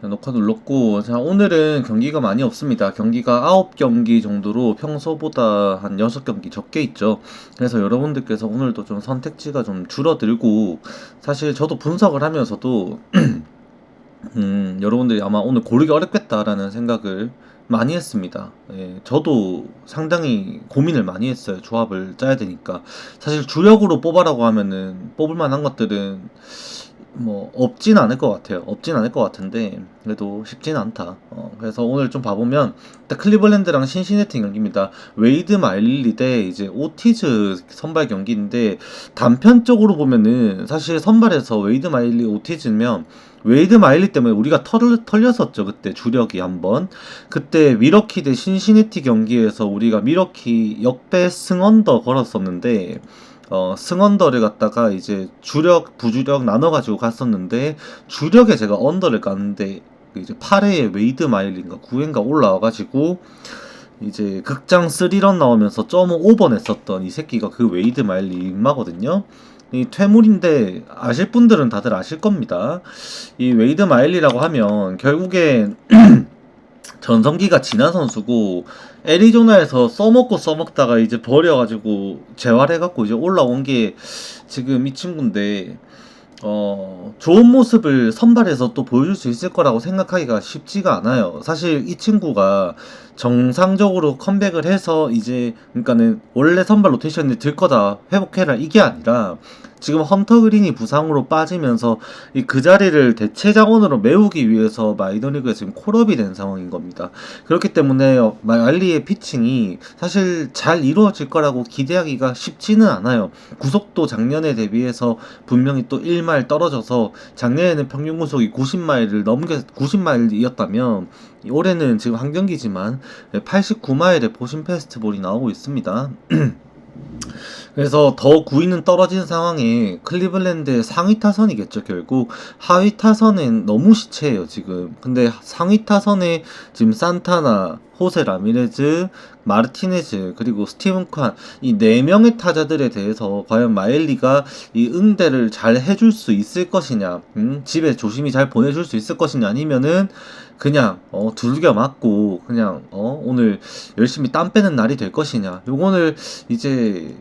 자, 녹화 눌렀고, 자, 오늘은 경기가 많이 없습니다. 경기가 9경기 정도로 평소보다 한 6경기 적게 있죠. 그래서 여러분들께서 오늘도 좀 선택지가 좀 줄어들고, 사실 저도 분석을 하면서도, 여러분들이 아마 오늘 고르기 어렵겠다라는 생각을 많이 했습니다. 예, 저도 상당히 고민을 많이 했어요. 조합을 짜야 되니까. 사실 주력으로 뽑아라고 하면은, 뽑을 만한 것들은 뭐 없진 않을 것 같아요. 없진 않을 것 같은데 그래도 쉽진 않다. 그래서 오늘 좀 봐보면 일단 클리블랜드랑 신시내티 경기입니다. 웨이드 마일리 대 이제 오티즈 선발 경기인데 단편적으로 보면은 사실 선발에서 웨이드 마일리 오티즈면 웨이드 마일리 때문에 우리가 털렸었죠. 그때 주력이 한번 그때 미러키 대 신시내티 경기에서 우리가 미러키 역배 승언더 걸었었는데 승언더를 갖다가 이제 주력, 부주력 나눠가지고 갔었는데, 주력에 제가 언더를 깠는데, 그 이제 8회에 웨이드 마일린가 9회인가 올라와가지고, 이제 극장 3런 나오면서 점 오버 냈었던 이 새끼가 그 웨이드 마일리 인마거든요. 이 퇴물인데 아실 분들은 다들 아실 겁니다. 이 웨이드 마일리라고 하면 결국에 전성기가 지난 선수고 애리조나에서 써먹고 써먹다가 이제 버려가지고 재활해갖고 이제 올라온 게 지금 이 친구인데 좋은 모습을 선발해서 또 보여줄 수 있을 거라고 생각하기가 쉽지가 않아요. 사실 이 친구가 정상적으로 컴백을 해서 이제 그러니까는 원래 선발 로테이션에 들 거다 회복해라 이게 아니라 지금 헌터 그린이 부상으로 빠지면서 이 그 자리를 대체 자원으로 메우기 위해서 마이너리그에 지금 콜업이 된 상황인 겁니다. 그렇기 때문에 말리의 피칭이 사실 잘 이루어질 거라고 기대하기가 쉽지는 않아요. 구속도 작년에 대비해서 분명히 또 1마일 떨어져서 작년에는 평균 구속이 90마일을 넘겨 90마일이었다면 올해는 지금 한 경기지만 89마일의 포신 페스티벌이 나오고 있습니다. 그래서 더 구위는 떨어진 상황에 클리블랜드의 상위 타선이겠죠. 결국 하위 타선은 너무 시체예요 지금. 근데 상위 타선에 지금 산타나, 호세 라미레즈, 마르티네즈 그리고 스티븐 칸 이 네 명의 타자들에 대해서 과연 마엘리가 이 응대를 잘 해줄 수 있을 것이냐, 집에 조심히 잘 보내줄 수 있을 것이냐, 아니면은 그냥 두들겨 맞고 그냥 오늘 열심히 땀 빼는 날이 될 것이냐. 요거를 이제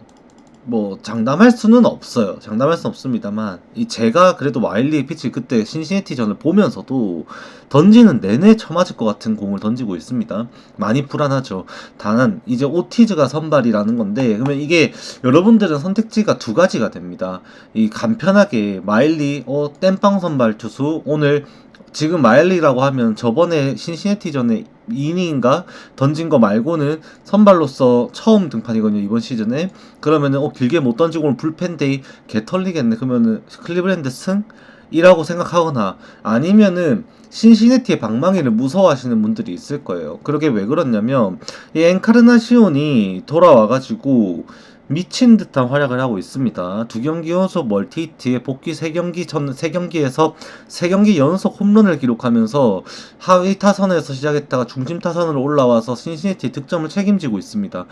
뭐 장담할 수는 없어요. 장담할 수는 없습니다만 이 제가 그래도 와일리의 피치 그때 신시내티전을 보면서도 던지는 내내 쳐맞을 것 같은 공을 던지고 있습니다. 많이 불안하죠. 단 이제 오티즈가 선발이라는 건데 그러면 이게 여러분들은 선택지가 두 가지가 됩니다. 이 간편하게 마일리 땜빵 선발 투수 오늘 지금 마일리라고 하면 저번에 신시내티전에 이닝인가 던진 거 말고는 선발로서 처음 등판이거든요 이번 시즌에. 그러면은 길게 못 던지고 오늘 불펜데이 개 털리겠네. 그러면은 클리브랜드 승이라고 생각하거나 아니면은 신시내티의 방망이를 무서워하시는 분들이 있을 거예요. 그러게 왜 그렇냐면 이 엔카르나시온이 돌아와가지고 미친 듯한 활약을 하고 있습니다. 두 경기 연속 멀티히트에 복귀 3경기에서 3경기 연속 홈런을 기록하면서 하위 타선에서 시작했다가 중심 타선으로 올라와서 신시내티 득점을 책임지고 있습니다.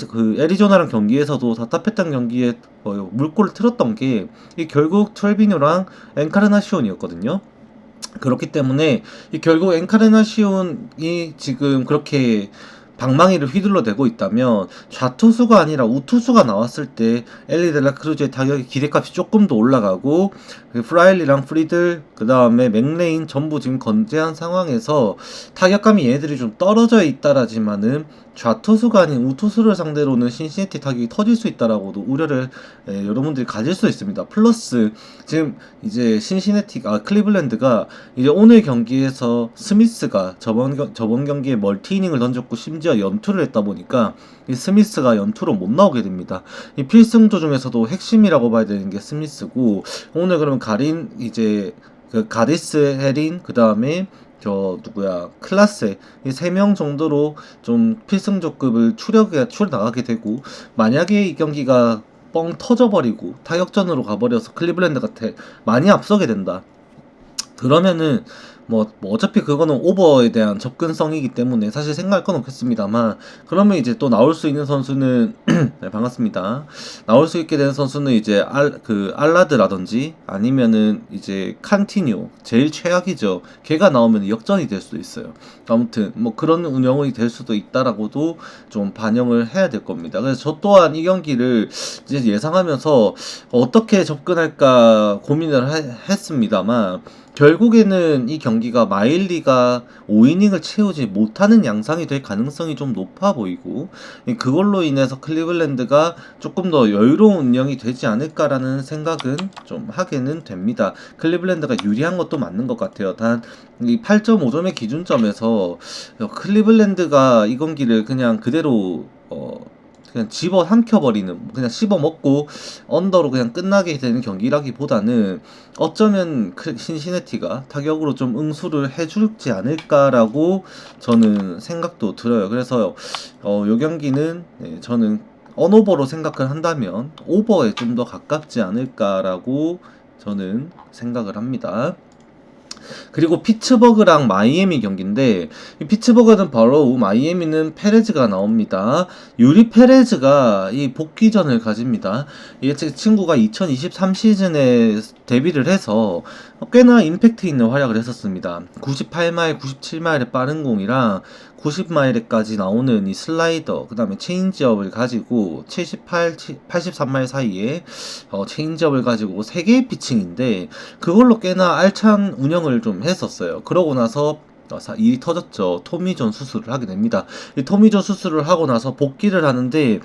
그 애리조나랑 경기에서도 답답했던 경기에 물꼬를 틀었던 게 결국 트레비뇨랑 엔카르나시온이었거든요. 그렇기 때문에 결국 엔카르나시온이 지금 그렇게 방망이를 휘둘러대고 있다면 좌투수가 아니라 우투수가 나왔을 때 엘리 델라 크루즈의 타격의 기대값이 조금 더 올라가고 프라일리랑 프리들 그 다음에 맥레인 전부 지금 건재한 상황에서 타격감이 얘네들이 좀 떨어져 있다라지만은 좌투수가 아닌 우투수를 상대로는 신시내티 타격이 터질 수 있다라고도 우려를 여러분들이 가질 수 있습니다. 플러스 지금 이제 클리블랜드가 이제 오늘 경기에서 스미스가 저번 경기에 멀티이닝을 던졌고 심지어 연투를 했다 보니까 이 스미스가 연투로 못 나오게 됩니다. 이 필승조 중에서도 핵심이라고 봐야 되는 게 스미스고 오늘 그러면 가린 이제 그 가디스 헤린 그 다음에 저 누구야 클라세 이 세 명 정도로 좀 필승조급을 추려 나가게 되고 만약에 이 경기가 뻥 터져버리고 타격전으로 가버려서 클리블랜드가 많이 앞서게 된다. 그러면은 뭐 어차피 그거는 오버에 대한 접근성이기 때문에 사실 생각할 건 없겠습니다만, 그러면 이제 또 나올 수 있는 선수는 네, 반갑습니다. 나올 수 있게 되는 선수는 이제 알라드라든지 아니면은 이제 칸티뉴, 제일 최악이죠. 걔가 나오면 역전이 될 수도 있어요. 아무튼 뭐 그런 운영이 될 수도 있다라고도 좀 반영을 해야 될 겁니다. 그래서 저 또한 이 경기를 이제 예상하면서 어떻게 접근할까 고민을 했습니다만, 결국에는 이 경기가 마일리가 5이닝을 채우지 못하는 양상이 될 가능성이 좀 높아 보이고, 그걸로 인해서 클리블랜드가 조금 더 여유로운 운영이 되지 않을까라는 생각은 좀 하게는 됩니다. 클리블랜드가 유리한 것도 맞는 것 같아요. 단 이 8.5점의 기준점에서 클리블랜드가 이 경기를 그냥 그대로 그냥 집어 삼켜버리는, 그냥 씹어 먹고 언더로 그냥 끝나게 되는 경기라기보다는 어쩌면 신시내티가 타격으로 좀 응수를 해주지 않을까라고 저는 생각도 들어요. 그래서 요 경기는 저는 언오버로 생각을 한다면 오버에 좀 더 가깝지 않을까라고 저는 생각을 합니다. 그리고 피츠버그랑 마이애미 경기인데, 이 피츠버그는 버로우, 마이애미는 페레즈가 나옵니다. 유리 페레즈가 이 복귀전을 가집니다. 이 친구가 2023 시즌에 데뷔를 해서 꽤나 임팩트 있는 활약을 했었습니다. 98마일, 97마일의 빠른 공이랑 90마일에까지 나오는 이 슬라이더, 그 다음에 체인지업을 가지고 78, 83마일 사이에 체인지업을 가지고 3개의 피칭인데, 그걸로 꽤나 알찬 운영을 좀 했었어요. 그러고 나서 일이 터졌죠. 토미존 수술을 하게 됩니다. 이 토미존 수술을 하고 나서 복귀를 하는데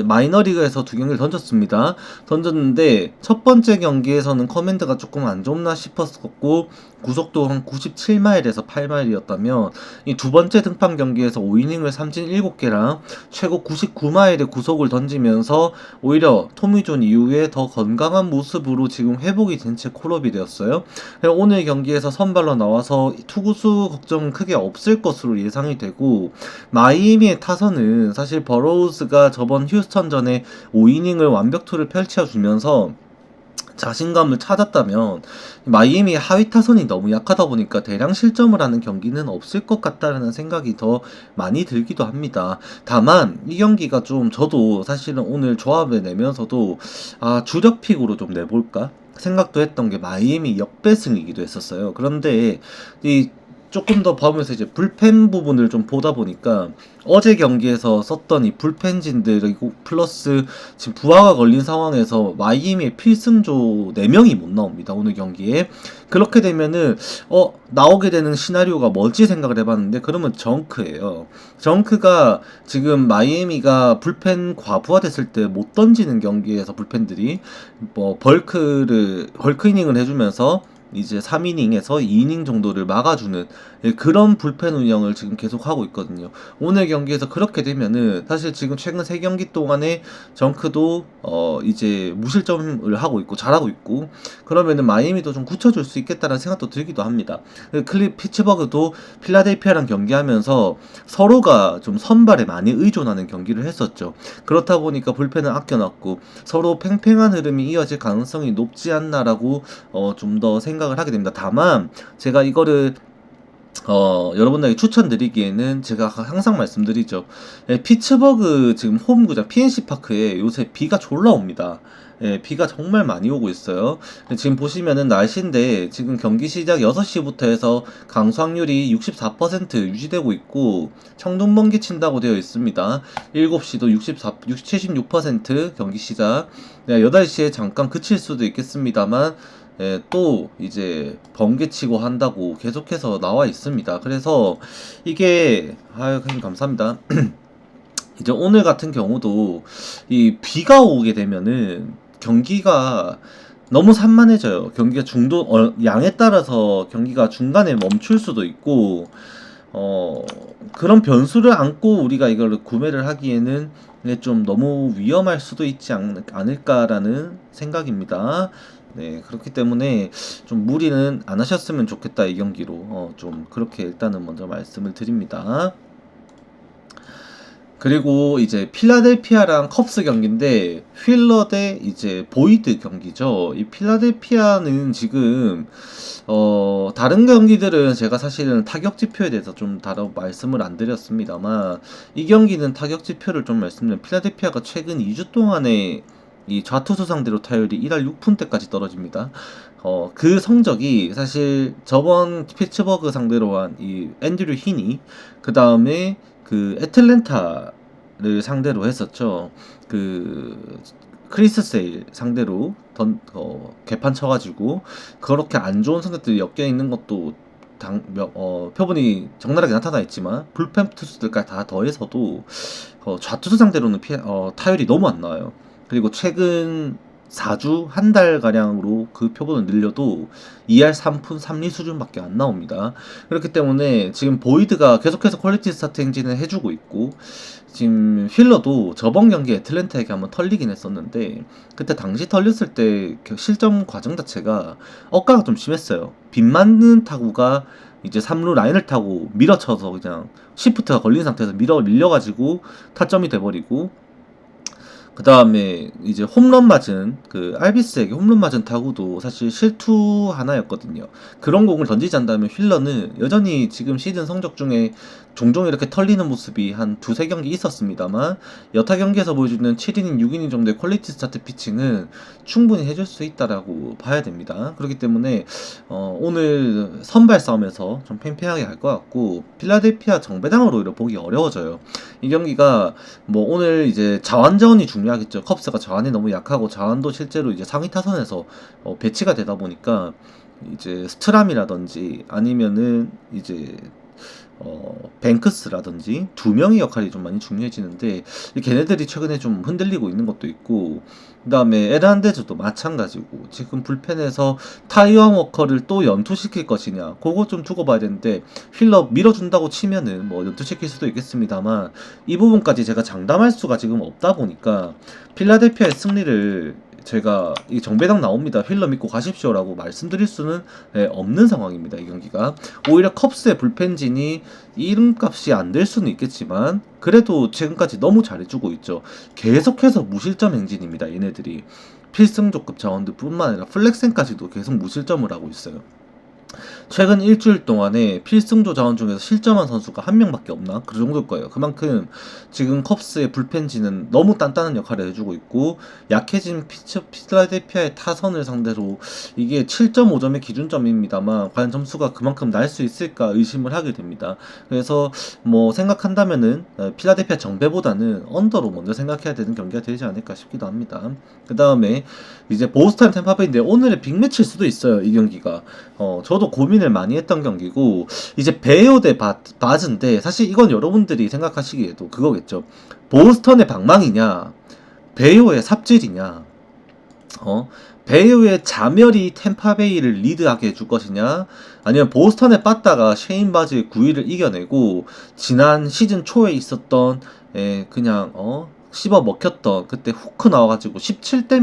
마이너리그에서 2경기를 던졌습니다. 던졌는데 첫 번째 경기에서는 커맨드가 조금 안 좋나 싶었고, 구속도 한 97마일에서 8마일이었다면 이 두 번째 등판 경기에서 5이닝을 삼진 7개랑 최고 99마일의 구속을 던지면서 오히려 토미존 이후에 더 건강한 모습으로 지금 회복이 된 채 콜업이 되었어요. 오늘 경기에서 선발로 나와서 투구수 걱정은 크게 없을 것으로 예상이 되고, 마이애미의 타선은 사실 버로우즈가 저번 휴스턴전에 5이닝을 완벽투를 펼쳐주면서 자신감을 찾았다면, 마이애미의 하위 타선이 너무 약하다 보니까 대량 실점을 하는 경기는 없을 것 같다는 생각이 더 많이 들기도 합니다. 다만 이 경기가 좀, 저도 사실은 오늘 조합을 내면서도 주력 픽으로 좀 내볼까 생각도 했던 게 마이애미 역배승이기도 했었어요. 그런데 이 조금 더 보면서 이제 불펜 부분을 좀 보다 보니까, 어제 경기에서 썼던 이 불펜진들, 그리고 플러스 지금 부하가 걸린 상황에서 마이애미의 필승조 4명이 못 나옵니다, 오늘 경기에. 그렇게 되면은 나오게 되는 시나리오가 뭐지 생각을 해봤는데, 그러면 정크예요. 정크가 지금 마이애미가 불펜 과부하됐을 때 못 던지는 경기에서 불펜들이 벌크 이닝을 해주면서 이제 3이닝에서 2이닝 정도를 막아주는 그런 불펜 운영을 지금 계속 하고 있거든요. 오늘 경기에서 그렇게 되면은 사실 지금 최근 3경기 동안에 정크도 이제 무실점을 하고 있고 잘하고 있고, 그러면은 마이애미도 좀 굳혀줄 수 있겠다는 생각도 들기도 합니다. 피츠버그도 필라델피아랑 경기하면서 서로가 좀 선발에 많이 의존하는 경기를 했었죠. 그렇다 보니까 불펜을 아껴놨고 서로 팽팽한 흐름이 이어질 가능성이 높지 않나라고 좀 더 생각을 하게 됩니다. 다만 제가 이거를 여러분들에게 추천드리기에는 제가 항상 말씀드리죠. 피츠버그 지금 홈구장 PNC 파크에 요새 비가 졸라 옵니다. 비가 정말 많이 오고 있어요. 지금 보시면은 날씨인데, 지금 경기 시작 6시부터 해서 강수확률이 64% 유지되고 있고 청둥번개 친다고 되어 있습니다. 7시도 76% 경기 시작. 8시에 잠깐 그칠 수도 있겠습니다만 또 이제 번개치고 한다고 계속해서 나와 있습니다. 그래서 이게 형님 감사합니다. 이제 오늘 같은 경우도 이 비가 오게 되면은 경기가 너무 산만해져요. 경기가 양에 따라서 경기가 중간에 멈출 수도 있고, 그런 변수를 안고 우리가 이걸 구매를 하기에는 좀 너무 위험할 수도 있지 않을까라는 생각입니다. 네, 그렇기 때문에 좀 무리는 안 하셨으면 좋겠다, 이 경기로. 좀 그렇게 일단은 먼저 말씀을 드립니다. 그리고 이제 필라델피아랑 컵스 경기인데 휠러 대 이제 보이드 경기죠. 이 필라델피아는 지금 다른 경기들은 제가 사실은 타격 지표에 대해서 좀 다뤄 말씀을 안 드렸습니다만 이 경기는 타격 지표를 좀 말씀드리면 필라델피아가 최근 2주 동안에 이 좌투수 상대로 타율이 1할 6푼대까지 떨어집니다. 그 성적이 사실 저번 피츠버그 상대로 한 이 앤드류 히니 그 다음에 그 애틀랜타를 상대로 했었죠. 그 크리스 세일 상대로 개판 쳐가지고 그렇게 안 좋은 성적들이 엮여 있는 것도 표본이 적나라하게 나타나 있지만 불펜 투수들까지 다 더해서도 좌투수 상대로는 타율이 너무 안 나와요. 그리고 최근 4주 한 달 가량으로 그 표본을 늘려도 2할 3푼 3리 수준밖에 안 나옵니다. 그렇기 때문에 지금 보이드가 계속해서 퀄리티 스타트 행진을 해주고 있고 지금 휠러도 저번 경기에 애틀랜타에게 한번 털리긴 했었는데 그때 당시 털렸을 때 실점 과정 자체가 억가가 좀 심했어요. 빗 맞는 타구가 이제 3루 라인을 타고 밀어쳐서 그냥 시프트가 걸린 상태에서 밀려가지고 타점이 돼버리고 그 다음에 이제 홈런 맞은 그 알비스에게 홈런 맞은 타구도 사실 실투 하나였거든요. 그런 공을 던지지 않다면 휠러는 여전히 지금 시즌 성적 중에 종종 이렇게 털리는 모습이 한 두세 경기 있었습니다만 여타 경기에서 보여주는 7이닝, 6이닝 정도의 퀄리티 스타트 피칭은 충분히 해줄 수 있다라고 봐야 됩니다. 그렇기 때문에 오늘 선발 싸움에서 좀 팽팽하게 갈 것 같고 필라델피아 정배당으로 오히려 보기 어려워져요. 이 경기가 뭐 오늘 이제 자완전이 중요하겠죠. 컵스가 자완이 너무 약하고 자완도 실제로 이제 상위 타선에서 배치가 되다 보니까 이제 스트람이라든지 아니면은 이제 뱅크스라든지 두 명의 역할이 좀 많이 중요해지는데 걔네들이 최근에 좀 흔들리고 있는 것도 있고 그 다음에 에란데즈도 마찬가지고 지금 불펜에서 타이완 워커를 또 연투시킬 것이냐 그거 좀 두고 봐야 되는데 휠러 밀어준다고 치면은 뭐 연투시킬 수도 있겠습니다만 이 부분까지 제가 장담할 수가 지금 없다 보니까 필라델피아의 승리를 제가 이 정배당 나옵니다. 휠러 믿고 가십시오라고 말씀드릴 수는 없는 상황입니다. 이 경기가 오히려 컵스의 불펜진이 이름값이 안 될 수는 있겠지만 그래도 지금까지 너무 잘해주고 있죠. 계속해서 무실점 행진입니다. 얘네들이 필승조급 자원들 뿐만 아니라 플렉센까지도 계속 무실점을 하고 있어요. 최근 일주일 동안에 필승조 자원 중에서 실점한 선수가 한 명밖에 없나? 그 정도일 거예요. 그만큼 지금 컵스의 불펜진은 너무 단단한 역할을 해주고 있고 약해진 필라델피아의 타선을 상대로 이게 7.5점의 기준점입니다만 과연 점수가 그만큼 날 수 있을까 의심을 하게 됩니다. 그래서 뭐 생각한다면은 필라델피아 정배보다는 언더로 먼저 생각해야 되는 경기가 되지 않을까 싶기도 합니다. 그 다음에 이제 보스턴 템파베이인데 오늘의 빅매치일 수도 있어요. 이 경기가 저도 고민을 많이 했던 경기고 이제 베어 대 바즈인데 사실 이건 여러분들이 생각하시기에도 그거겠죠. 보스턴의 방망이냐 베어의 삽질이냐 베어의 자멸이 템파베이를 리드하게 해줄 것이냐 아니면 보스턴에 빠따가 쉐인 바즈의 9위를 이겨내고 지난 시즌 초에 있었던 그냥 씹어 먹혔던 그때 후크 나와가지고 17대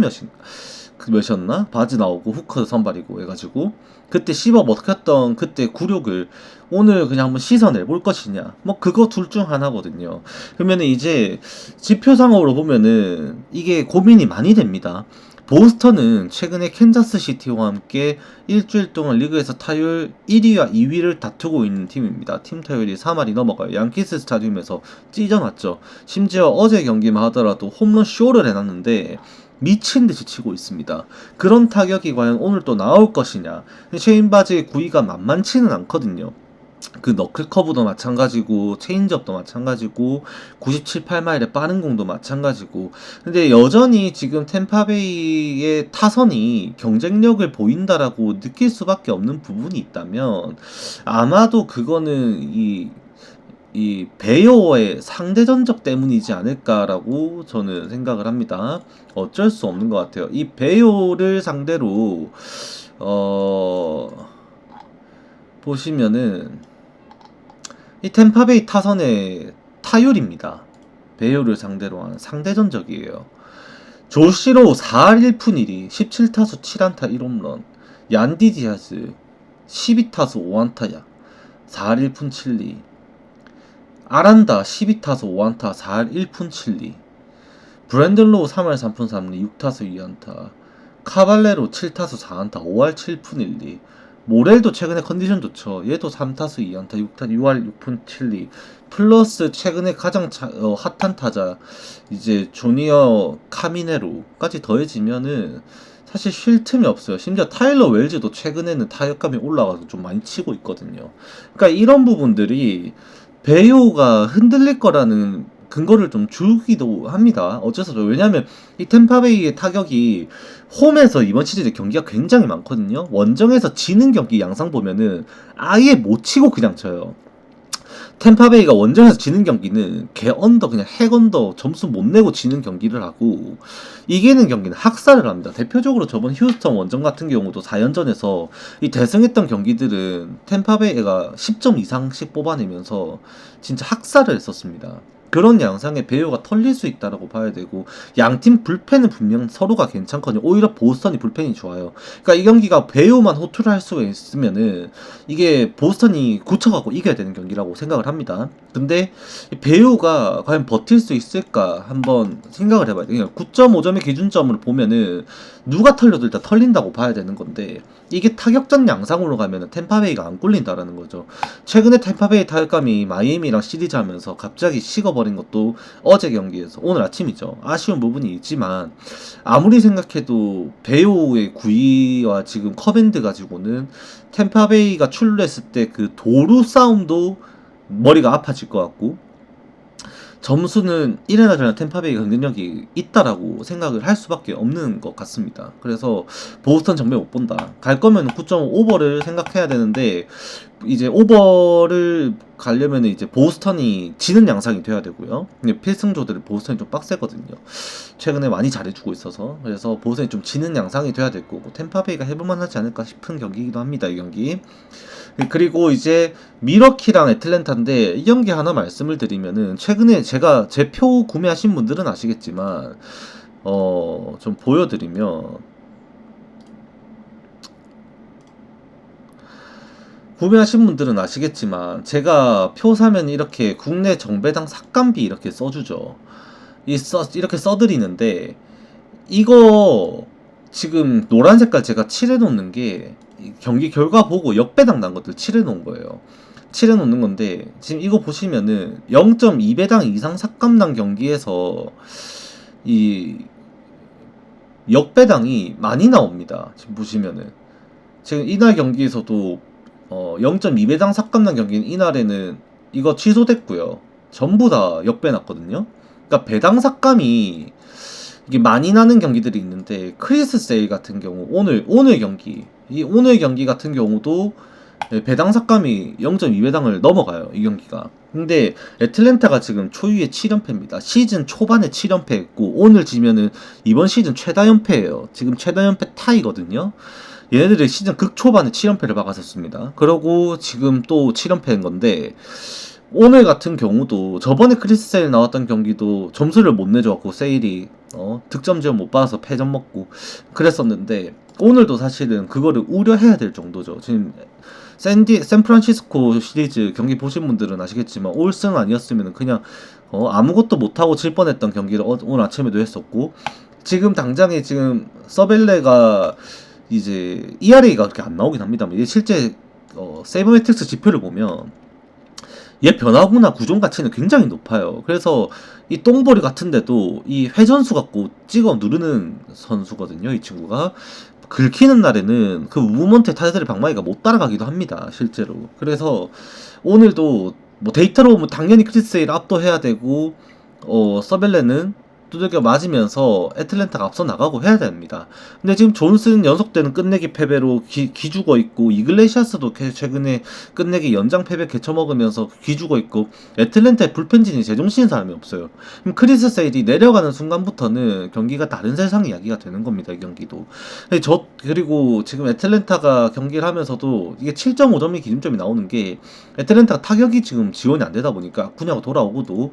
몇이었나? 바즈 나오고 후크 선발이고 해가지고 그때 씹어 먹혔던 그때 굴욕을 오늘 그냥 한번 씻어내볼 것이냐 뭐 그거 둘 중 하나거든요. 그러면은 이제 지표상으로 보면은 이게 고민이 많이 됩니다. 보스턴은 최근에 캔자스시티와 함께 일주일 동안 리그에서 타율 1위와 2위를 다투고 있는 팀입니다. 팀 타율이 3할이 넘어가요. 양키스 스타디움에서 찢어놨죠. 심지어 어제 경기만 하더라도 홈런 쇼를 해놨는데 미친듯이 치고 있습니다. 그런 타격이 과연 오늘 또 나올 것이냐. 쉐인바즈의 구위가 만만치는 않거든요. 그 너클 커브도 마찬가지고 체인지업도 마찬가지고 97, 8마일의 빠른 공도 마찬가지고 근데 여전히 지금 템파베이의 타선이 경쟁력을 보인다라고 느낄 수밖에 없는 부분이 있다면 아마도 그거는 이 베어의 상대전적 때문이지 않을까라고 저는 생각을 합니다. 어쩔 수 없는 것 같아요. 이 베어를 상대로 보시면은 이 템파베이 타선의 타율입니다. 베어를 상대로 하는 상대전적이에요. 조시로 4할 1푼 1리 17타수 7안타 1홈런 얀디 디아즈 12타수 5안타야 4할 1푼 7리 아란다 12타수 5안타 4할 1푼 7리, 브랜든 로우 3할 3푼 3리 6타수 2안타, 카발레로 7타수 4안타 5할 7푼 1리, 모렐도 최근에 컨디션 좋죠. 얘도 3타수 2안타 6할 6푼 7리, 플러스 최근에 가장 핫한 타자 이제 조니어 카미네로까지 더해지면은 사실 쉴 틈이 없어요. 심지어 타일러 웰즈도 최근에는 타격감이 올라가서 좀 많이 치고 있거든요. 그러니까 이런 부분들이 배우가 흔들릴 거라는 근거를 좀 주기도 합니다. 어째서죠? 왜냐하면 이 템파베이의 타격이 홈에서 이번 시즌에 경기가 굉장히 많거든요. 원정에서 지는 경기 양상 보면은 아예 못 치고 그냥 쳐요. 템파베이가 원정에서 지는 경기는 개 언더 그냥 핵 언더 점수 못 내고 지는 경기를 하고, 이기는 경기는 학살을 합니다. 대표적으로 저번 휴스턴 원정 같은 경우도 4연전에서 이 대승했던 경기들은 템파베이가 10점 이상씩 뽑아내면서 진짜 학살을 했었습니다. 그런 양상의 배우가 털릴 수 있다라고 봐야 되고, 양팀 불펜은 분명 서로가 괜찮거든요. 오히려 보스턴이 불펜이 좋아요. 그러니까 이 경기가 배우만 호투를 할 수가 있으면은 이게 보스턴이 굳혀갖고 이겨야 되는 경기라고 생각을 합니다. 근데 배우가 과연 버틸 수 있을까 한번 생각을 해봐야 돼요. 9.5점의 기준점으로 보면은 누가 털려도 일단 털린다고 봐야 되는 건데, 이게 타격전 양상으로 가면은 템파베이가 안 꿀린다라는 거죠. 최근에 템파베이 타격감이 마이애미랑 시리즈 하면서 갑자기 식어버린 것도 어제 경기에서, 오늘 아침이죠. 아쉬운 부분이 있지만 아무리 생각해도 배우의 구위와 지금 커밴드 가지고는 템파베이가 출루했을 때 그 도루 싸움도 머리가 아파질 것 같고, 점수는 이래나 저래나 템파베이가 경쟁력이 있다라고 생각을 할 수밖에 없는 것 같습니다. 그래서 보스턴 정말 못 본다. 갈 거면 9.5 오버를 생각해야 되는데, 이제 오버를 가려면 이제 보스턴이 지는 양상이 돼야 되고요. 근데 필승조들이 보스턴이 좀 빡세거든요. 최근에 많이 잘해주고 있어서. 그래서 보스턴이 좀 지는 양상이 돼야 될 거고, 템파베이가 해볼만 하지 않을까 싶은 경기이기도 합니다, 이 경기. 그리고 이제 미러키랑 애틀랜타인데, 이 경기 하나 말씀을 드리면은, 최근에 제가 제 표 구매하신 분들은 아시겠지만 좀 보여드리면, 구매하신 분들은 아시겠지만 제가 표 사면 이렇게 국내 정배당 삭감비 이렇게 써주죠. 이렇게 써드리는데, 이거 지금 노란 색깔 제가 칠해놓는 게 경기 결과 보고 역배당 난 것들 칠해놓은 거예요. 칠해놓는 건데, 지금 이거 보시면은 0.2배당 이상 삭감 난 경기에서 이 역배당이 많이 나옵니다. 지금 보시면은 지금 이날 경기에서도 0.2배당 삭감 난 경기는 이날에는 이거 취소됐고요. 전부 다 역배 났거든요. 그러니까 배당 삭감이 이게 많이 나는 경기들이 있는데, 크리스 세일 같은 경우 오늘 경기, 이 오늘 경기 같은 경우도 배당 삭감이 0.2배당을 넘어가요, 이 경기가. 근데 애틀랜타가 지금 초유의 7연패입니다. 시즌 초반에 7연패 했고, 오늘 지면은 이번 시즌 최다 연패예요. 지금 최다 연패 타이거든요. 얘네들이 시즌 극초반에 7연패를 막았었습니다. 그러고 지금 또 7연패인 건데, 오늘 같은 경우도 저번에 크리스 세일 나왔던 경기도 점수를 못 내줘갖고 세일이 득점 지원 못 받아서 패전 먹고 그랬었는데, 오늘도 사실은 그거를 우려해야 될 정도죠. 지금 샌프란시스코 시리즈 경기 보신 분들은 아시겠지만 올승 아니었으면 그냥 아무것도 못하고 질 뻔했던 경기를 오늘 아침에도 했었고, 지금 당장에 지금 서벨레가 이제 ERA가 그렇게 안 나오긴 합니다만, 얘 실제 세이버매트릭스 지표를 보면 얘 변화구나 구종 가치는 굉장히 높아요. 그래서 이 똥보리 같은데도 이 회전수 갖고 찍어 누르는 선수거든요, 이 친구가. 긁히는 날에는 그 무브먼트의 타자들의 방망이가 못 따라가기도 합니다, 실제로. 그래서 오늘도 뭐 데이터로 보면 당연히 크리스 세일 압도해야 되고, 서벨레는 두들겨 맞으면서 애틀랜타가 앞서 나가고 해야 됩니다. 근데 지금 존슨 연속되는 끝내기 패배로 기죽어 있고, 이글레시아스도 최근에 끝내기 연장 패배 개쳐먹으면서 기죽어 있고, 애틀랜타의 불펜진이 제정신인 사람이 없어요. 그럼 크리스 세일이 내려가는 순간부터는 경기가 다른 세상 이야기가 되는 겁니다, 이 경기도. 그리고 지금 애틀랜타가 경기를 하면서도 이게 7.5점이 기준점이 나오는 게, 애틀랜타가 타격이 지금 지원이 안 되다 보니까 분야가 돌아오고도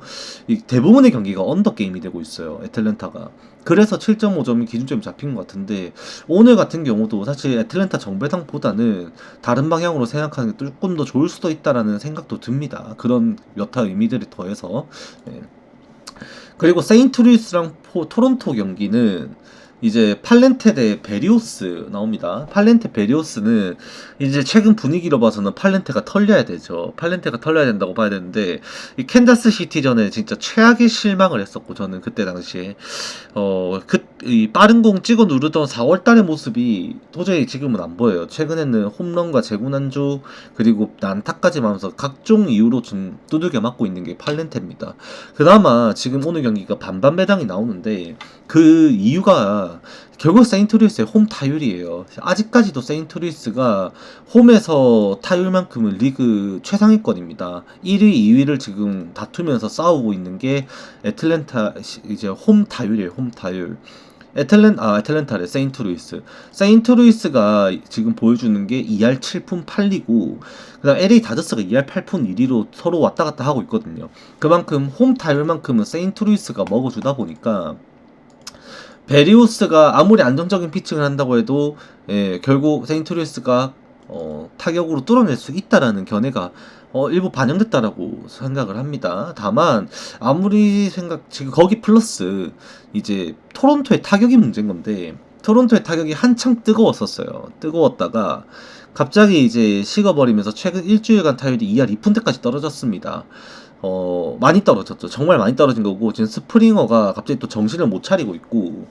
대부분의 경기가 언더 게임이 되고 있어요. 있어요. 애틀랜타가. 그래서 7.5점이 기준점이 잡힌 것 같은데 오늘 같은 경우도 사실 애틀랜타 정배당보다는 다른 방향으로 생각하는 게 조금 더 좋을 수도 있다라는 생각도 듭니다. 그런 여타 의미들이 더해서. 네. 그리고 세인트루이스랑 토론토 경기는 이제 팔렌테 대 베리오스 나옵니다. 팔렌테 베리오스는 이제 최근 분위기로 봐서는 팔렌테가 털려야 되죠. 팔렌테가 털려야 된다고 봐야 되는데 이 캔자스 시티전에 진짜 최악의 실망을 했었고 저는 그때 당시에 이 빠른 공 찍어 누르던 4월달의 모습이 도저히 지금은 안 보여요. 최근에는 홈런과 제구난주 그리고 난타까지 하면서 각종 이유로 좀 두들겨 맞고 있는 게 팔렌테입니다. 그나마 지금 오늘 경기가 반반 배당이 나오는데 그 이유가 결국 세인트루이스의 홈 타율이에요. 아직까지도 세인트루이스가 홈에서 타율만큼은 리그 최상위권입니다. 1위, 2위를 지금 다투면서 싸우고 있는 게 애틀랜타 이제 홈 타율이에요. 홈 타율. 애틀랜타래 세인트루이스. 세인트루이스가 지금 보여주는 게 2할 7푼 8리고 그다음 LA 다저스가 2할 8푼 1리로 서로 왔다 갔다 하고 있거든요. 그만큼 홈 타율만큼은 세인트루이스가 먹어주다 보니까 베리우스가 아무리 안정적인 피칭을 한다고 해도 결국 세인트루이스가 타격으로 뚫어낼 수 있다라는 견해가 일부 반영됐다라고 생각을 합니다. 다만 아무리 지금 거기 플러스 이제 토론토의 타격이 문제인 건데 토론토의 타격이 한창 뜨거웠었어요. 뜨거웠다가 갑자기 이제 식어버리면서 최근 일주일간 타율이 2할 2푼대까지 떨어졌습니다. 많이 떨어졌죠. 정말 많이 떨어진 거고 지금 스프링어가 갑자기 또 정신을 못 차리고 있고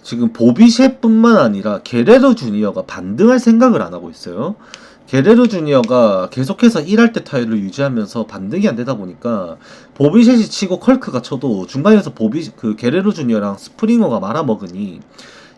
지금 보비셰뿐만 아니라 게레로 주니어가 반등할 생각을 안 하고 있어요. 게레로 주니어가 계속해서 1할 때 타율을 유지하면서 반등이 안 되다 보니까 보비셋이 치고 컬크가 쳐도 중간에서 게레로 주니어랑 스프링어가 말아먹으니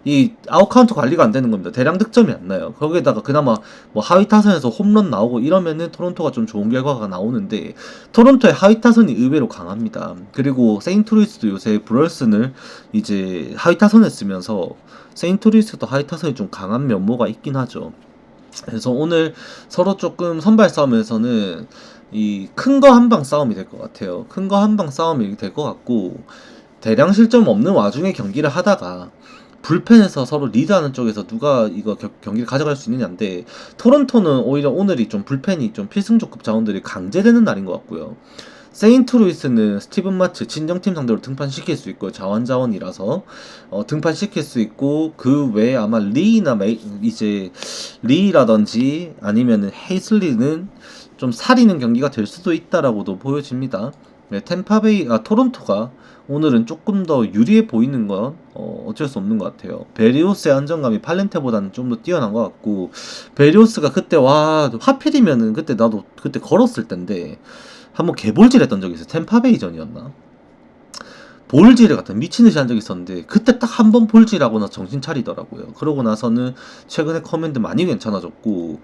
이 아웃카운트 관리가 안 되는 겁니다. 대량 득점이 안 나요. 거기에다가 그나마 뭐 하위 타선에서 홈런 나오고 이러면은 토론토가 좀 좋은 결과가 나오는데 토론토의 하위 타선이 의외로 강합니다. 그리고 세인트루이스도 요새 브럴슨을 이제 하위 타선에 쓰면서 세인트루이스도 하위 타선이 좀 강한 면모가 있긴 하죠. 그래서 오늘 서로 조금 선발 싸움에서는 이 큰 거 한 방 싸움이 될 것 같아요. 큰 거 한 방 싸움이 될 것 같고 대량 실점 없는 와중에 경기를 하다가 불펜에서 서로 리드하는 쪽에서 누가 이거 경기를 가져갈 수 있느냐인데 토론토는 오히려 오늘이 좀 불펜이 좀 필승조급 자원들이 강제되는 날인 것 같고요. 세인트루이스는 스티븐 마츠 친정팀 상대로 등판시킬 수 있고 자원이라서 등판시킬 수 있고 그 외에 아마 이제 리라든지 아니면은 헤이슬리는 좀 사리는 경기가 될 수도 있다라고도 보여집니다. 네, 토론토가 오늘은 조금 더 유리해 보이는 건 어쩔 수 없는 것 같아요. 베리오스의 안정감이 팔렌테보다는 좀 더 뛰어난 것 같고 베리오스가 그때 하필이면은 그때 나도 그때 걸었을 텐데 한번 개볼질했던 적이 있어요. 템파베이전이었나? 볼질을 갖다 미친듯이 한 적이 있었는데 그때 딱 한 번 볼질하고 나서 정신 차리더라고요. 그러고 나서는 최근에 커맨드 많이 괜찮아졌고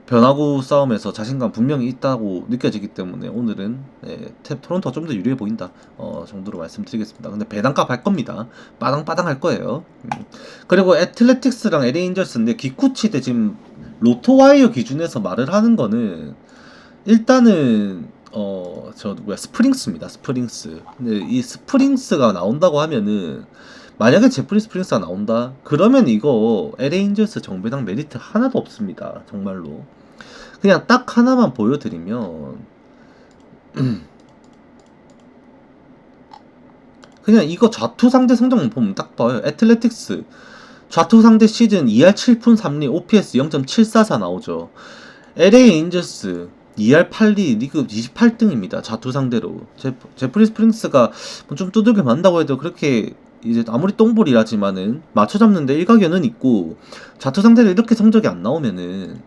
변화구 싸움에서 자신감 분명히 있다고 느껴지기 때문에 오늘은 토론토가 좀 더 유리해 보인다 정도로 말씀드리겠습니다. 근데 배당값 할 겁니다. 빠당빠당 할 거예요. 그리고 애틀레틱스랑 LA 인저스인데 기쿠치 대 지금 로토와이어 기준에서 말을 하는 거는 일단은 스프링스입니다. 스프링스. 근데 이 스프링스가 나온다고 하면은 만약에 제프리 스프링스가 나온다 그러면 이거 LA 인저스 정배당 메리트 하나도 없습니다. 정말로 그냥 딱 하나만 보여드리면 그냥 이거 좌투 상대 성적만 보면 딱 봐요. 애틀레틱스 좌투 상대 시즌 2할 7푼 3리 OPS 0.744 나오죠. LA 인저스 2할 8리 리그 28등입니다. 좌투 상대로. 제프리 스프링스가 좀 두들겨 만다고 해도 그렇게 이제 아무리 똥볼이라지만은 맞춰 잡는데 일가견은 있고 좌투 상대로 이렇게 성적이 안 나오면은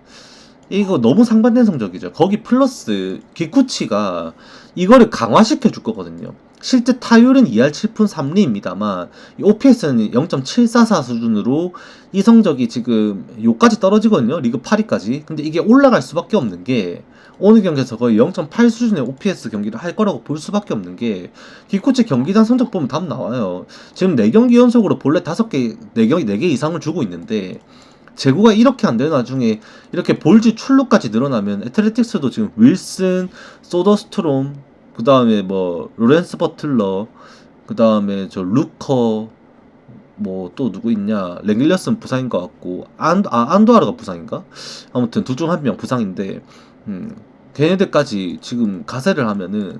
이거 너무 상반된 성적이죠. 거기 플러스 기쿠치가 이거를 강화시켜 줄 거거든요. 실제 타율은 2할 7푼 3리입니다만 OPS는 0.744 수준으로 이 성적이 지금 요까지 떨어지거든요. 리그 8위까지. 근데 이게 올라갈 수밖에 없는 게 오늘 경기에서 거의 0.8 수준의 OPS 경기를 할 거라고 볼 수밖에 없는 게 기코치 경기당 성적 보면 답 나와요. 지금 4경기 연속으로 본래 5개, 4개 이상을 주고 있는데 제구가 이렇게 안 되는 와중에 이렇게 볼지 출루까지 늘어나면 애틀레틱스도 지금 윌슨, 소더스트롬 그 다음에 뭐 로렌스 버틀러 그 다음에 저 루커, 뭐 또 누구 있냐, 랭글러슨 부상인 것 같고, 안도하르가 부상인가? 아무튼 둘 중 한 명 부상인데, 걔네들까지 지금 가세를 하면은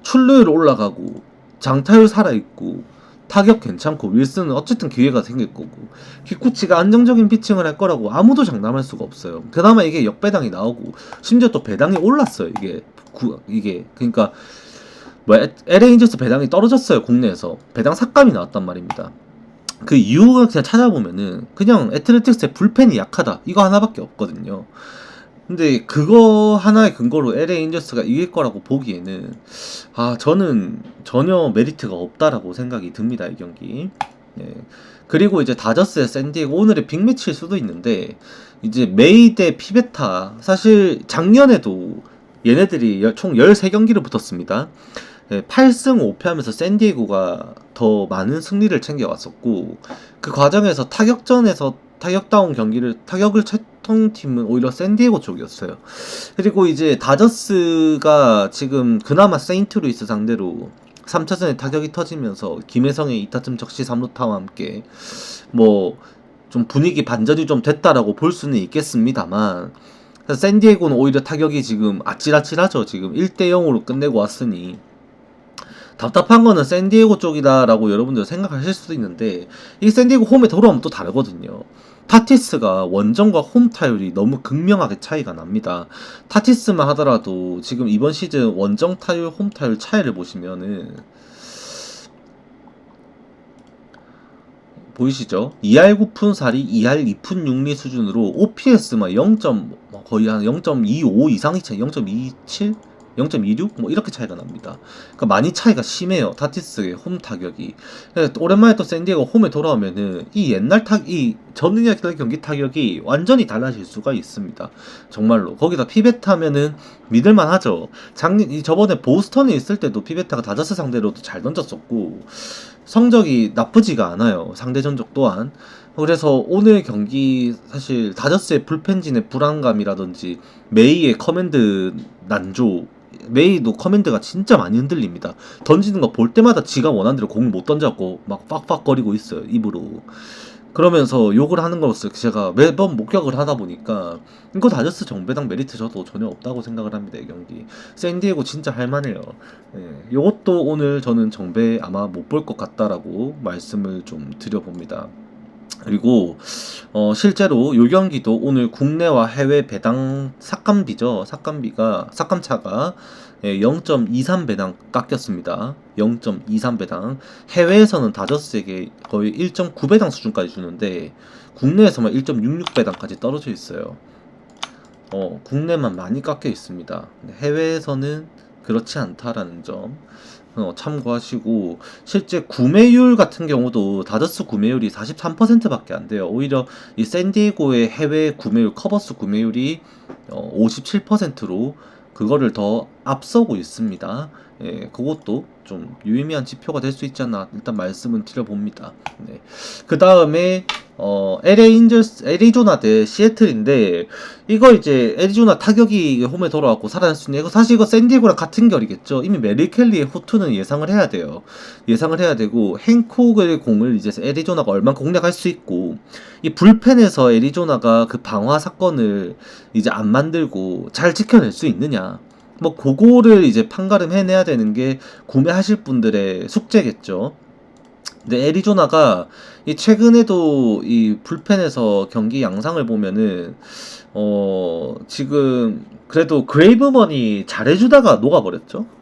출루율 올라가고 장타율 살아있고 타격 괜찮고 윌슨은 어쨌든 기회가 생길 거고 키쿠치가 안정적인 피칭을 할 거라고 아무도 장담할 수가 없어요. 그나마 이게 역배당이 나오고 심지어 또 배당이 올랐어요. 이게 그러니까 뭐 LA 인저스 배당이 떨어졌어요. 국내에서 배당 삭감이 나왔단 말입니다. 그 이유가 그냥 찾아보면은 그냥 애틀레틱스의 불펜이 약하다 이거 하나밖에 없거든요. 근데 그거 하나의 근거로 LA 인저스가 이길 거라고 보기에는 저는 전혀 메리트가 없다라고 생각이 듭니다, 이 경기. 네. 그리고 이제 다저스의 샌디에고 오늘의 빅매치일 수도 있는데 이제 메이 대 피베타, 사실 작년에도 얘네들이 총 13경기를 붙었습니다. 8승 5패 하면서 샌디에고가 더 많은 승리를 챙겨왔었고, 그 과정에서 타격다운 경기를, 타격을 채통 팀은 오히려 샌디에고 쪽이었어요. 그리고 이제 다저스가 지금 그나마 세인트루이스 상대로 3차전에 타격이 터지면서 김혜성의 2타점 적시 3루타와 함께 뭐 좀 분위기 반전이 좀 됐다라고 볼 수는 있겠습니다만, 샌디에고는 오히려 타격이 지금 아찔아찔하죠. 지금 1대0으로 끝내고 왔으니 답답한 거는 샌디에고 쪽이다라고 여러분들 생각하실 수도 있는데, 이 샌디에고 홈에 돌아오면 또 다르거든요. 타티스가 원정과 홈 타율이 너무 극명하게 차이가 납니다. 타티스만 하더라도 지금 이번 시즌 원정 타율, 홈 타율 차이를 보시면은 보이시죠? 2할 9푼 4리, 2할 2푼 6리 수준으로 OPS만 0. 거의 한 0.25 이상이 차이, 0.27? 0.26? 뭐 이렇게 차이가 납니다. 그러니까 많이 차이가 심해요. 타티스의 홈 타격이. 오랜만에 또 샌디에고 홈에 돌아오면은 이 전능력 경기 타격이 완전히 달라질 수가 있습니다. 정말로. 거기다 피베타면은 믿을만 하죠. 저번에 보스턴에 있을 때도 피베타가 다저스 상대로도 잘 던졌었고 성적이 나쁘지가 않아요. 상대 전적 또한. 그래서 오늘 경기 사실 다저스의 불펜진의 불안감이라든지 메이의 커맨드 난조, 메이도 커맨드가 진짜 많이 흔들립니다. 던지는 거 볼 때마다 지가 원하는 대로 공을 못 던졌고 막 빡빡거리고 있어요, 입으로. 그러면서 욕을 하는 것을 제가 매번 목격을 하다 보니까 이거 다저스 정배당 메리트 저도 전혀 없다고 생각을 합니다. 이 경기 샌디에고 진짜 할만해요. 요것도 오늘 저는 정배 아마 못 볼 것 같다라고 말씀을 좀 드려봅니다. 그리고 실제로 요 경기도 오늘 국내와 해외 배당 삭감차가 0.23배당 깎였습니다. 0.23배당. 해외에서는 다저스에게 거의 1.9배당 수준까지 주는데 국내에서만 1.66배당까지 떨어져 있어요. 국내만 많이 깎여 있습니다. 해외에서는 그렇지 않다라는 점 참고하시고, 실제 구매율 같은 경우도 다저스 구매율이 43%밖에 안 돼요. 오히려 이 샌디에고의 해외 구매율, 커버스 구매율이 57%로 그거를 더 앞서고 있습니다. 그것도 좀 유의미한 지표가 될 수 있지 않나 일단 말씀은 드려봅니다. 그 다음에 애리조나 대 시애틀인데, 이거 이제 애리조나 타격이 홈에 돌아왔고 살아날 수 있는, 사실 이거 샌디에고랑 같은 결이겠죠. 이미 메리 켈리의 호투는 예상을 해야 돼요. 예상을 해야 되고, 행콕의 공을 이제 애리조나가 얼마나 공략할 수 있고, 이 불펜에서 애리조나가 그 방화 사건을 이제 안 만들고 잘 지켜낼 수 있느냐, 뭐 그거를 이제 판가름 해내야 되는 게 구매하실 분들의 숙제겠죠. 근데 애리조나가 이 최근에도 이 불펜에서 경기 양상을 보면은 지금 그래도 그레이브먼이 잘해주다가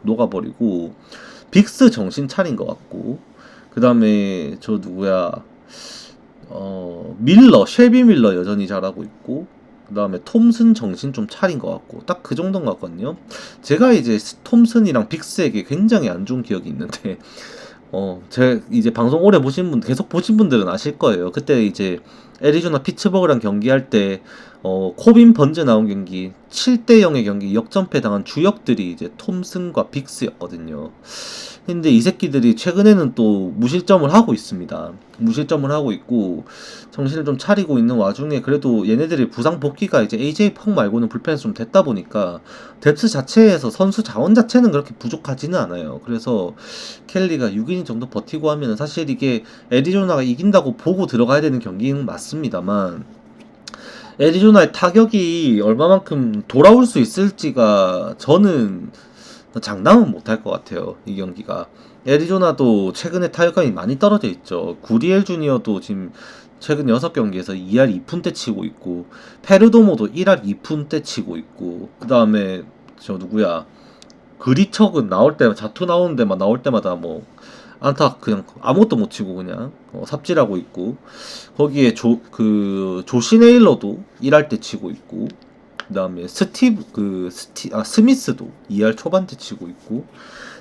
녹아버리고 빅스 정신 차린 것 같고, 그 다음에 저 누구야, 쉘비 밀러 여전히 잘하고 있고, 그 다음에 톰슨 정신 좀 차린 것 같고, 딱 그 정도인 것 같거든요. 제가 이제 톰슨이랑 빅스에게 굉장히 안 좋은 기억이 있는데, 제 이제 방송 오래 계속 보신 분들은 아실 거예요. 그때 이제 애리조나 피츠버그랑 경기할 때 코빈 번즈 나온 경기 7대 0의 경기 역전패 당한 주역들이 이제 톰슨과 빅스였거든요. 근데 이 새끼들이 최근에는 또 무실점을 하고 있습니다. 무실점을 하고 있고 정신을 좀 차리고 있는 와중에 그래도 얘네들이 부상 복귀가 이제 AJ 펑 말고는 불펜에서 좀 됐다 보니까 뎁스 자체에서 선수 자원 자체는 그렇게 부족하지는 않아요. 그래서 켈리가 6이닝 정도 버티고 하면 사실 이게 애리조나가 이긴다고 보고 들어가야 되는 경기는 맞습니다만 애리조나의 타격이 얼마만큼 돌아올 수 있을지가 저는 장담은 못할 것 같아요. 이 경기가. 애리조나도 최근에 타격감이 많이 떨어져 있죠. 구리엘 주니어도 지금 최근 6경기에서 2할 2푼대 치고 있고 페르도모도 1할 2푼대 치고 있고 그 다음에 저 누구야 그리척은 나올 때마다 자투 나오는 데만 나올 때마다 뭐 안타 그냥 아무것도 못 치고 그냥 삽질하고 있고 거기에 조시 네일러도 1할 때 치고 있고 그다음에 스미스도 2할 초반대 치고 있고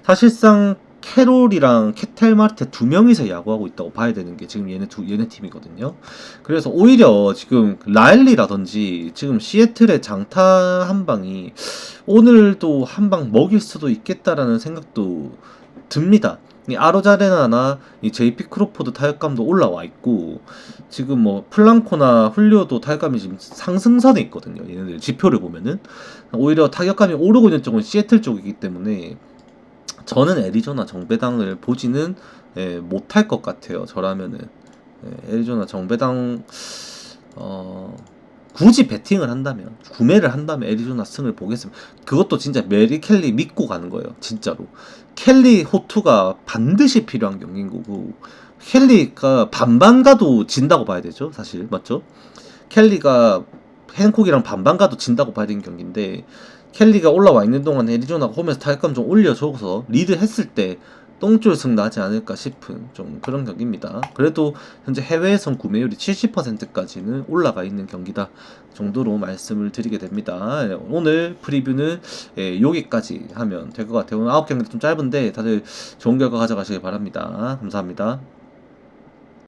사실상 캐롤이랑 캐텔 마르테 두 명이서 야구하고 있다고 봐야 되는 게 지금 얘네 팀이거든요. 그래서 오히려 지금 라일리라든지 지금 시애틀의 장타 한 방이 오늘도 한 방 먹일 수도 있겠다라는 생각도 듭니다. 이 아로자레나나 이 JP 크로포드 타격감도 올라와 있고 지금 뭐 플랑코나 훌리오도 타격감이 지금 상승선에 있거든요. 얘네들 지표를 보면은 오히려 타격감이 오르고 있는 쪽은 시애틀 쪽이기 때문에 저는 애리조나 정배당을 보지는 못할 것 같아요. 저라면은 애리조나 정배당 굳이 배팅을 한다면 구매를 한다면 애리조나 승을 보겠습니다. 그것도 진짜 메리 켈리 믿고 가는 거예요. 진짜로 켈리 호투가 반드시 필요한 경기인 거고 켈리가 반반 가도 진다고 봐야 되죠. 사실 맞죠? 켈리가 행콕이랑 반반 가도 진다고 봐야 되는 경기인데 켈리가 올라와 있는 동안 애리조나가 홈에서 타격감 좀 올려줘서 리드했을 때 똥줄승 나지 않을까 싶은 좀 그런 경기입니다. 그래도 현재 해외에선 구매율이 70%까지는 올라가 있는 경기다 정도로 말씀을 드리게 됩니다. 오늘 프리뷰는 여기까지 하면 될 것 같아요. 오늘 9경기 좀 짧은데 다들 좋은 결과 가져가시길 바랍니다. 감사합니다.